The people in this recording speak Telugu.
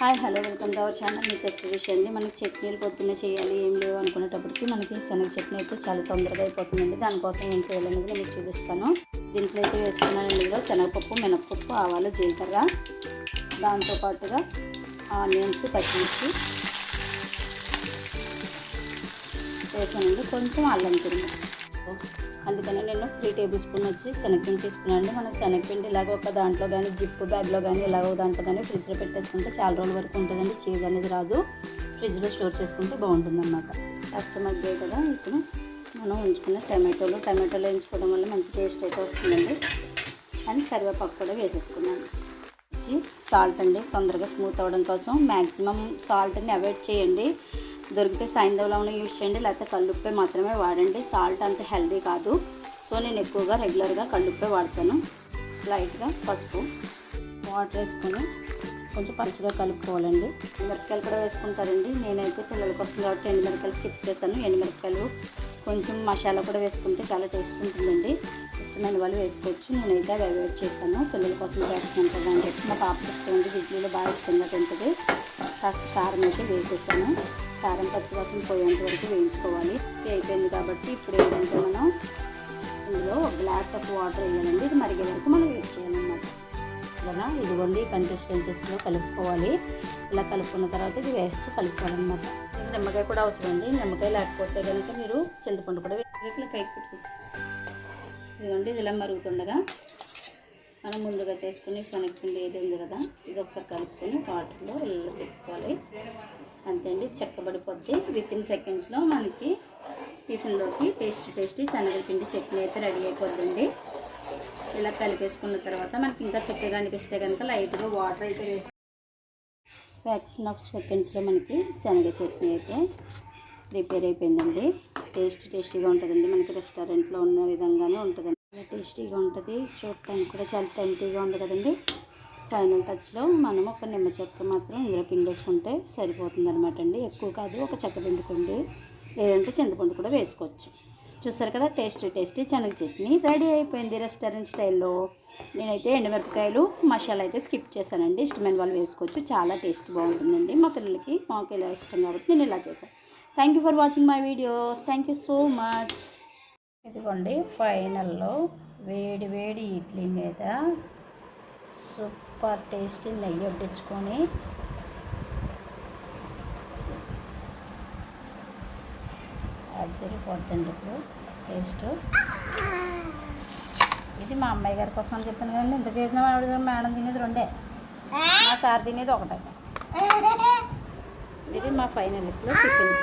Hi hello welcome to our channel. Me chest dish అండి. మనకి చట్నీలు పొద్దున్నే చేయాలి ఏం లేవు అనుకునేటప్పటికి మనకి శనగ చట్నీ అయితే చాలా తొందరగా అయిపోతుందండి. దానికోసం ఏం చేయాలనేది నేను మీకు చూపిస్తాను. దినుసులు అయితే వేసుకున్నాను. ఇందులో శనగపప్పు, మినపప్పు, ఆవాలు, జీలకర్ర, దాంతోపాటుగా ఆనియన్స్, పచ్చిమిర్చి వేసానండి. కొంచెం అల్లం తురుము. అందుకని నేను 3 టేబుల్ స్పూన్ వచ్చి శనగపిండి తీసుకున్నాను. మన శనగపిండి ఇలాగ ఒక దాంట్లో కానీ జిప్పు బ్యాగ్లో కానీ ఇలాగ దాంట్లో కానీ ఫ్రిడ్జ్లో పెట్టేసుకుంటే చాలా రోజుల వరకు ఉంటుందండి. చీజ్ అనేది రాదు. ఫ్రిడ్జ్లో స్టోర్ చేసుకుంటే బాగుంటుందన్నమాట. కాస్త మగ్గాయి కదా, ఇప్పుడు మనం ఉంచుకున్న టమాటోలు వేయించుకోవడం వల్ల మంచి టేస్ట్ అయితే వస్తుందండి. అండ్ కరివేపాకు కూడా వేసేసుకున్నాను. సాల్ట్ అండి, తొందరగా స్మూత్ అవ్వడం కోసం మ్యాక్సిమం సాల్ట్ని అవాయిడ్ చేయండి. దొరికితే సాయంత్రంలో యూజ్ చేయండి, లేకపోతే కల్లుప్పే మాత్రమే వాడండి. సాల్ట్ అంత హెల్దీ కాదు. సో నేను ఎక్కువగా రెగ్యులర్గా కల్లుప్పే వాడతాను. లైట్గా పసుపు, వాటర్ వేసుకొని కొంచెం పలుచగా కలుపుకోవాలండి. మిరపకాయలు కూడా వేసుకుంటారండి. నేనైతే పిల్లల కోసం కాబట్టి ఎండుమిరపకాయలు స్కిప్ చేశాను. ఎండుమిరపకాయలు కొంచెం మసాలా కూడా వేసుకుంటే చాలా టేస్ట్ ఉంటుందండి. ఇష్టమైన వాళ్ళు వేసుకోవచ్చు. నేనైతే అవి అవాయిడ్ చేశాను. పిల్లల కోసం చేస్తున్నాను కదా అని చెప్పి. మా పాపకి ఇష్టం ఉంది, ఇడ్లీలో బాగా ఇష్టంగా తింటుంది. కాస్త కారం అయితే వేసేసాను. కారం పచ్చివాసన పోయేంత వరకు వేయించుకోవాలి. అయిపోయింది కాబట్టి ఇప్పుడు ఏంటంటే మనం ఇందులో గ్లాస్ ఆఫ్ వాటర్ వేయాలండి. ఇది మరిగే వరకు మనం వెయిట్ చేయాలన్నమాట. ఇలా ఇదిగోండి కన్సిస్టెన్సీలో కలుపుకోవాలి. ఇలా కలుపుకున్న తర్వాత ఇది వేస్తూ కలుపుకోవాలన్నమాట. నిమ్మకాయ కూడా అవసరం అండి. నిమ్మకాయ లేకపోతే కనుక మీరు చింతపండు కూడా పైకి పెట్టుకోవచ్చు. ఇదిగోండి ఇది ఇలా మరుగుతుండగా మనం ముందుగా చేసుకుని శనగపిండి ఏది ఉంది కదా, ఇది ఒకసారి కలుపుకొని వాటర్లో ఇలా పెట్టుకోవాలి. అంతే అండి, చెక్కబడిపోద్ది. వితిన్ సెకండ్స్లో మనకి టిఫిన్లోకి టేస్టీ శనగపిండి చట్నీ అయితే రెడీ అయిపోద్దండి. ఇలా కలిపేసుకున్న తర్వాత మనకి ఇంకా చక్కగా అనిపిస్తే కనుక లైట్గా వాటర్ అయితే వేసి ఫ్యాక్షన్ ఆఫ్ సెకండ్స్లో మనకి శనగ చట్నీ అయితే ప్రిపేర్ అయిపోయిందండి. టేస్టీగా ఉంటుందండి. మనకి రెస్టారెంట్లో ఉన్న విధంగానే ఉంటుందండి. టేస్టీగా ఉంటుంది. చూడటానికి కూడా చాలా టెంప్టీగా ఉంది కదండి. ఫైనల్ టచ్లో మనం ఒక నిమ్మ చెక్క మాత్రం ఇందులో పిండేసుకుంటే సరిపోతుంది అనమాట అండి. ఎక్కువ కాదు, ఒక చెక్క పిండుకోండి, లేదంటే చింతపండు కూడా వేసుకోవచ్చు. చూసారు కదా, టేస్టీ శనగ చట్నీ రెడీ అయిపోయింది రెస్టారెంట్ స్టైల్లో. నేనైతే ఎండుమిరపకాయలు మసాలా అయితే స్కిప్ చేశానండి. ఇష్టమైన వాళ్ళు వేసుకోవచ్చు. చాలా టేస్ట్ బాగుంటుందండి. మా పిల్లలకి మాకు ఇలా ఇష్టం కాబట్టి నేను ఇలా చేశాను. Thank you for watching my videos. Thank you so much. ఇదిగోండి ఫైనల్లో వేడి ఇడ్లీ మీద సూపర్ టేస్టీ నెయ్యి వడ్డించుకొని అదిరిపోద్దండి. ఇప్పుడు టేస్ట్ ఇది మా అమ్మాయి గారి కోసం అని చెప్పాను కదండి. ఇంత చేసిన వాడు మేడం తినేది 2, మా సార్ తినేది 1. ఇది మా ఫైనల్ ఇప్పుడు టిఫిన్.